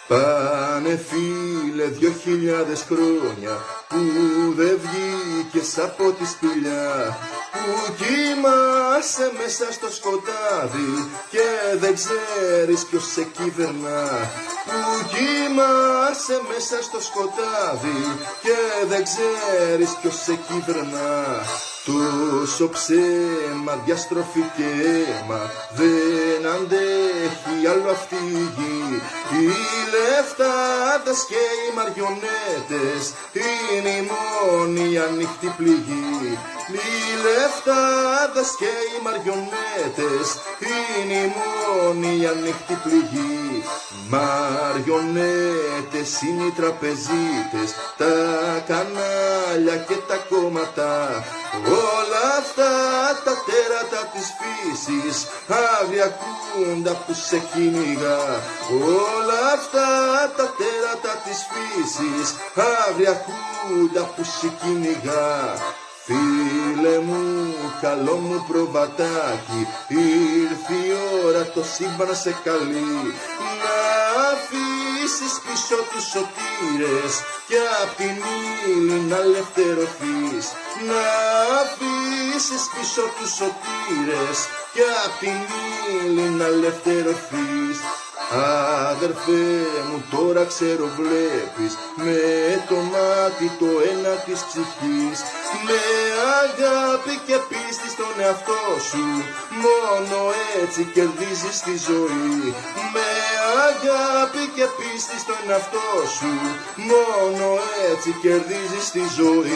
Πάνε φίλε 2000 χρόνια που δεν βγήκες από τη σπηλιά, που κοιμάσαι μέσα στο σκοτάδι και δεν ξέρεις ποιος σε κυβερνά, που κοιμάσαι μέσα στο σκοτάδι και δεν ξέρεις ποιος σε κυβερνά. Τόσο ψέμα, διαστροφή και αίμα δεν αντέχει άλλο αυτή η γη. Οι λεφτάδες και οι μαριονέτες είναι η μόνη ανοιχτή πληγή. Οι λεφτάδες και οι μαριονέτες είναι η μόνη ανοιχτή πληγή. Μαριονέτες είναι οι τραπεζίτες, τα κανάλια και τα κόμματα. Όλα αυτά τα τέρατα της φύσης άγρια κούντα που σε κυνηγά. Όλα αυτά τα τέρατα της φύσης άγρια κούντα που σε κυνηγά. Φίλε μου, καλό μου προβατάκι, ήρθε η ώρα το σύμπαν σε καλεί να αφήσεις πίσω τους σωτήρες και απ' την ύλη να ελευθερωθείς. Να αφήσεις πίσω τους σωτήρες και απ' την ύλη να ελευθερωθείς. Αδερφέ μου, τώρα ξέρω βλέπεις με το μάτι το ένα της ψυχής. Με αγάπη και πίστη στον εαυτό σου μόνο έτσι κερδίζεις τη ζωή. Με αγάπη και πίστη στον εαυτό σου μόνο έτσι κερδίζεις τη ζωή.